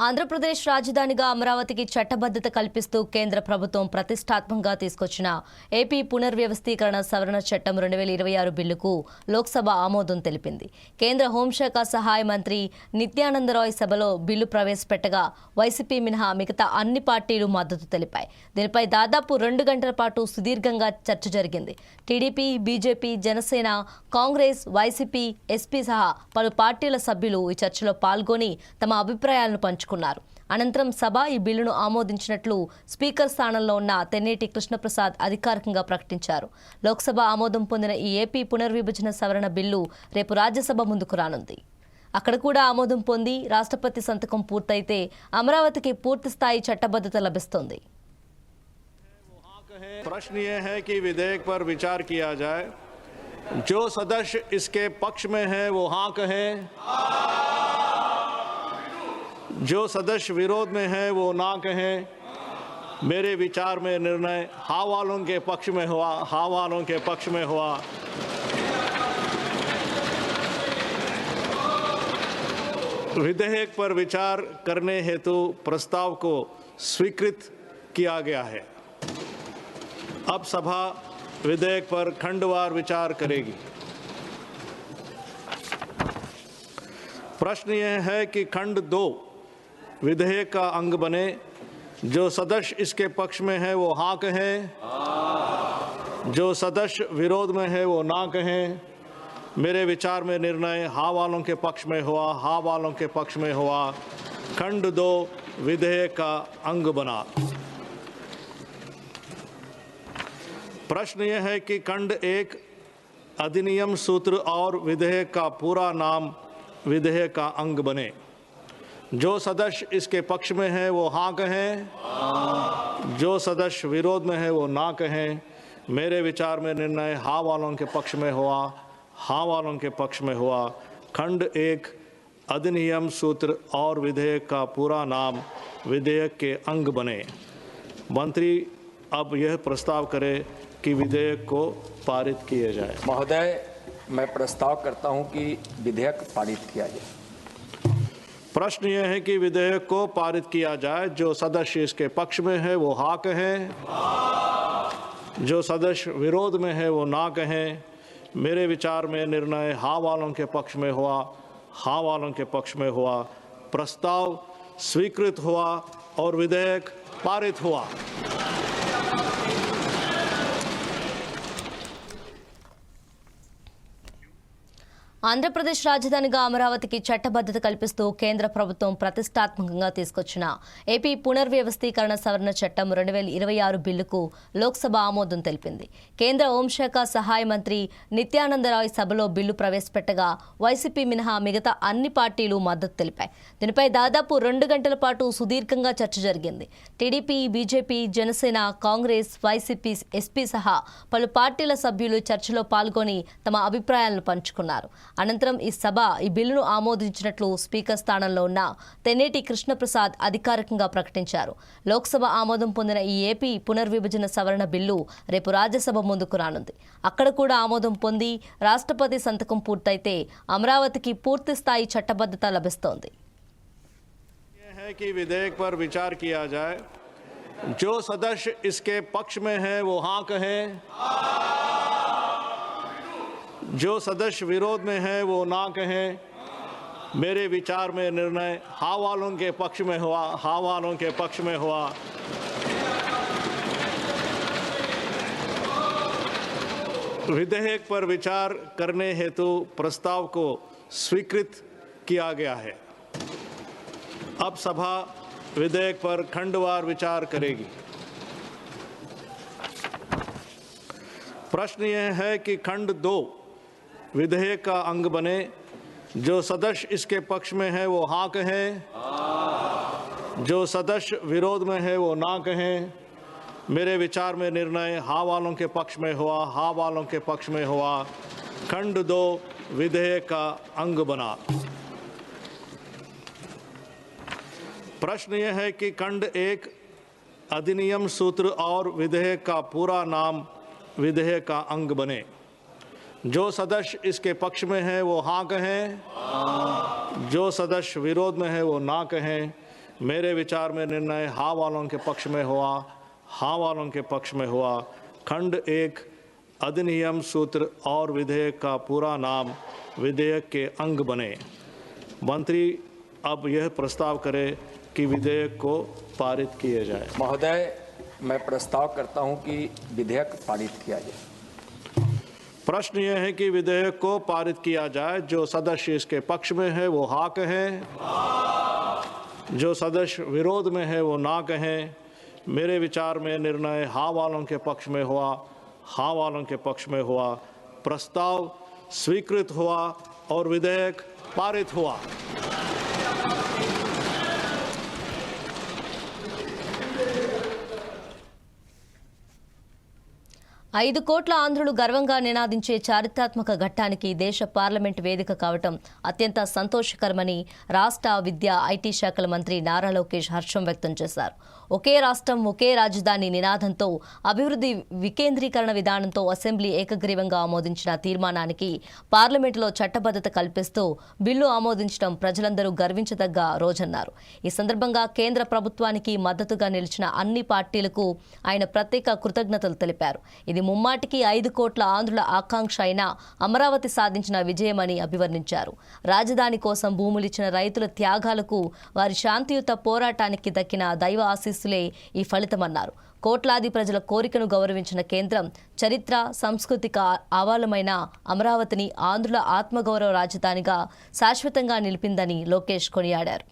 ఆంధ్రప్రదేశ్ రాజధానిగా అమరావతికి చట్టబద్ధత కల్పిస్తూ కేంద్ర ప్రభుత్వం ప్రతిష్టాత్మకంగా తీసుకొచ్చిన ఏపీ పునర్వ్యవస్థీకరణ సవరణ చట్టం 2026 బిల్లుకు లోక్సభ ఆమోదం తెలిపింది. కేంద్ర హోంశాఖ సహాయ మంత్రి నిత్యానంద రాయ్ సభలో బిల్లు ప్రవేశపెట్టగా వైసీపీ మినహా మిగతా అన్ని పార్టీలు మద్దతు తెలిపాయి. దీనిపై దాదాపు 2 గంటల పాటు సుదీర్ఘంగా చర్చ జరిగింది. TDP, BJP, Janasena, Congress, YCP, SP సహా పలు పార్టీల సభ్యులు ఈ చర్చలో పాల్గొని తమ అభిప్రాయాలను పంచుకున్నారు. అనంతరం సభ ఈ బిల్లును ఆమోదించినట్లు స్పీకర్ స్థానంలో ఉన్న తెన్నేటి కృష్ణప్రసాద్ అధికారికంగా ప్రకటించారు. లోక్సభ ఆమోదం పొందిన ఈ ఏపీ పునర్విభజన సవరణ బిల్లు రేపు రాజ్యసభ ముందుకు రానుంది. అక్కడ కూడా ఆమోదం పొంది రాష్ట్రపతి సంతకం పూర్తయితే అమరావతికి పూర్తి స్థాయి చట్టబద్ధత లభిస్తుంది. प्रश्न ये है कि विधेयक पर विचार किया जाए। जो सदस्य इसके पक्ष में है वो हाँ कहें, जो सदस्य विरोध में है वो ना कहें। मेरे विचार में निर्णय हाँ वालों के पक्ष में हुआ, हाँ वालों के पक्ष में हुआ। विधेयक पर विचार करने हेतु प्रस्ताव को स्वीकृत किया गया है। अब सभा विधेयक पर खंडवार विचार करेगी। प्रश्न यह है कि खंड 2 विधेयक का अंग बने। जो सदस्य इसके पक्ष में है वो हाँ कहें, जो सदस्य विरोध में है वो ना कहें। मेरे विचार में निर्णय हाँ वालों के पक्ष में हुआ, हाँ वालों के पक्ष में हुआ। खंड 2 विधेयक का अंग बना। प्रश्न यह है कि खंड 1 अधिनियम सूत्र और विधेयक का पूरा नाम विधेयक का अंग बने। जो सदस्य इसके पक्ष में है वो हाँ कहें, जो सदस्य विरोध में है वो ना कहें। मेरे विचार में निर्णय हाँ वालों के पक्ष में हुआ, हाँ वालों के पक्ष में हुआ। खंड 1 अधिनियम सूत्र और विधेयक का पूरा नाम विधेयक के अंग बने। मंत्री अब यह प्रस्ताव करे कि विधेयक को पारित किया जाए। महोदय, मैं प्रस्ताव करता हूं कि विधेयक पारित किया जाए। प्रश्न यह है कि विधेयक को पारित किया जाए। जो सदस्य इसके पक्ष में है वो हाँ कहें, जो सदस्य विरोध में है वो ना कहें। मेरे विचार में निर्णय हाँ वालों के पक्ष में हुआ, हाँ वालों के पक्ष में हुआ। प्रस्ताव स्वीकृत हुआ और विधेयक पारित हुआ। ఆంధ్రప్రదేశ్ రాజధానిగా అమరావతికి చట్టబద్ధత కల్పిస్తూ కేంద్ర ప్రభుత్వం ప్రతిష్టాత్మకంగా తీసుకొచ్చిన ఏపీ పునర్వ్యవస్థీకరణ సవరణ చట్టం 2026 బిల్లుకు లోక్సభ ఆమోదం తెలిపింది. కేంద్ర హోంశాఖ సహాయ మంత్రి నిత్యానంద రాయ్ సభలో బిల్లు ప్రవేశపెట్టగా వైసీపీ మినహా మిగతా అన్ని పార్టీలు మద్దతు తెలిపాయి. దీనిపై దాదాపు 2 గంటల పాటు సుదీర్ఘంగా చర్చ జరిగింది. TDP, BJP, Janasena, Congress, YCP, SP సహా పలు పార్టీల సభ్యులు చర్చలో పాల్గొని తమ అభిప్రాయాలను పంచుకున్నారు. అనంతరం ఈ సభ ఈ బిల్లును ఆమోదించినట్లు స్పీకర్ స్థానంలో ఉన్న తెన్నేటి కృష్ణప్రసాద్ అధికారికంగా ప్రకటించారు. లోక్సభ ఆమోదం పొందిన ఈ ఏపీ పునర్విభజన సవరణ బిల్లు రేపు రాజ్యసభ ముందుకు రానుంది. అక్కడ కూడా ఆమోదం పొంది రాష్ట్రపతి సంతకం పూర్తయితే అమరావతికి పూర్తి స్థాయి చట్టబద్ధత లభిస్తోంది. विधेयक पर विचार किया जाए। जो सदस्य इसके पक्ष में है वो हाँ कहें, जो सदस्य विरोध में है वो ना कहें। मेरे विचार में निर्णय हाँ वालों के पक्ष में हुआ, हाँ वालों के पक्ष में हुआ। विधेयक पर विचार करने हेतु प्रस्ताव को स्वीकृत किया गया है। अब सभा विधेयक पर खंडवार विचार करेगी। प्रश्न यह है कि खंड 2 विधेयक का अंग बने। जो सदस्य इसके पक्ष में है वो हाँ कहें, जो सदस्य विरोध में है वो ना कहें। मेरे विचार में निर्णय हाँ वालों के पक्ष में हुआ, हाँ वालों के पक्ष में हुआ। खंड 2 विधेयक का अंग बना। प्रश्न यह है कि खंड 1 अधिनियम सूत्र और विधेयक का पूरा नाम विधेयक का अंग बने। जो सदस्य इसके पक्ष में है वो हाँ कहें, जो सदस्य विरोध में है वो ना कहें। मेरे विचार में निर्णय हाँ वालों के पक्ष में हुआ, हाँ वालों के पक्ष में हुआ। खंड 1 अधिनियम सूत्र और विधेयक का पूरा नाम विधेयक के अंग बने। मंत्री अब यह प्रस्ताव करें कि विधेयक को पारित किया जाए। महोदय, मैं प्रस्ताव करता हूं कि विधेयक पारित किया जाए। प्रश्न यह है कि विधेयक को पारित किया जाए। जो सदस्य इसके पक्ष में है वो हाँ कहें, जो सदस्य विरोध में है वो ना कहें। मेरे विचार में निर्णय हाँ वालों के पक्ष में हुआ, हाँ वालों के पक्ष में हुआ। प्रस्ताव स्वीकृत हुआ और विधेयक पारित हुआ। ఐదు కోట్ల ఆంధ్రులు గర్వంగా నినాదించే చారిత్రాత్మక ఘట్టానికి దేశ పార్లమెంట్ వేదిక కావటం అత్యంత సంతోషకరమని రాష్ట్ర విద్యా ఐటీ శాఖల మంత్రి నారా లోకేష్ హర్షం వ్యక్తం చేశారు. ఒకే రాష్ట్రం ఒకే రాజధాని నినాదంతో అభివృద్ధి వికేంద్రీకరణ విధానంతో అసెంబ్లీ ఏకగ్రీవంగా ఆమోదించిన తీర్మానానికి పార్లమెంటులో చట్టబద్ధత కల్పిస్తూ బిల్లు ఆమోదించడం ప్రజలందరూ గర్వించదగ్గ రోజన్నారు. ఈ సందర్భంగా కేంద్ర ప్రభుత్వానికి మద్దతుగా నిలిచిన అన్ని పార్టీలకు ఆయన ప్రత్యేక కృతజ్ఞతలు తెలిపారు. ఇది ముమ్మాటికి 5 కోట్ల ఆంధ్రుల ఆకాంక్ష అయిన అమరావతి సాధించిన విజయమని అభివర్ణించారు. రాజధాని కోసం భూములిచ్చిన రైతుల త్యాగాలకు, వారి శాంతియుత పోరాటానికి దక్కిన దైవ ఆశీస్సులే ఈ ఫలితమన్నారు. కోట్లాది ప్రజల కోరికను గౌరవించిన కేంద్రం చరిత్ర, సాంస్కృతిక ఆవాలమైన అమరావతిని ఆంధ్రుల ఆత్మగౌరవ రాజధానిగా శాశ్వతంగా నిలిపిందని లోకేష్ కొనియాడారు.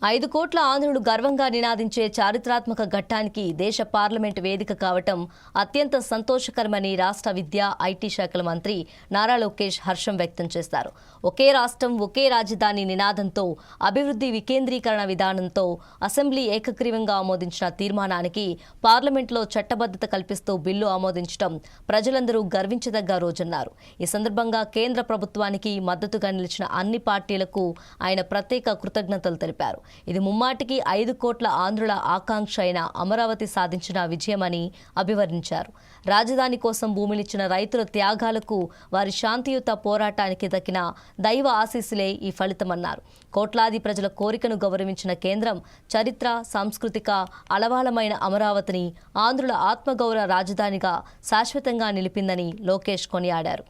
ఐదు కోట్ల ఆంధ్రులు గర్వంగా నినాదించే చారిత్రాత్మక ఘట్టానికి దేశ పార్లమెంటు వేదిక కావటం అత్యంత సంతోషకరమని రాష్ట్ర విద్యా ఐటీ శాఖల మంత్రి నారా లోకేష్ హర్షం వ్యక్తం చేశారు. ఒకే రాష్ట్రం ఒకే రాజధాని నినాదంతో అభివృద్ధి వికేంద్రీకరణ విధానంతో అసెంబ్లీ ఏకగ్రీవంగా ఆమోదించిన తీర్మానానికి పార్లమెంట్లో చట్టబద్ధత కల్పిస్తూ బిల్లు ఆమోదించడం ప్రజలందరూ గర్వించదగ్గ రోజన్నారు. ఈ సందర్భంగా కేంద్ర ప్రభుత్వానికి మద్దతుగా నిలిచిన అన్ని పార్టీలకు ఆయన ప్రత్యేక కృతజ్ఞతలు తెలిపారు. ఇది ముమ్మాటికి 5 కోట్ల ఆంధ్రుల ఆకాంక్ష అయిన అమరావతి సాధించిన విజయమని అభివర్ణించారు. రాజధాని కోసం భూమిలిచ్చిన రైతుల త్యాగాలకు, వారి శాంతియుత పోరాటానికి దక్కిన దైవ ఆశీస్సులే ఈ ఫలితమన్నారు. కోట్లాది ప్రజల కోరికను గౌరవించిన కేంద్రం చరిత్ర, సాంస్కృతిక అలవాలమైన అమరావతిని ఆంధ్రుల ఆత్మగౌరవ రాజధానిగా శాశ్వతంగా నిలిపిందని లోకేష్ కొనియాడారు.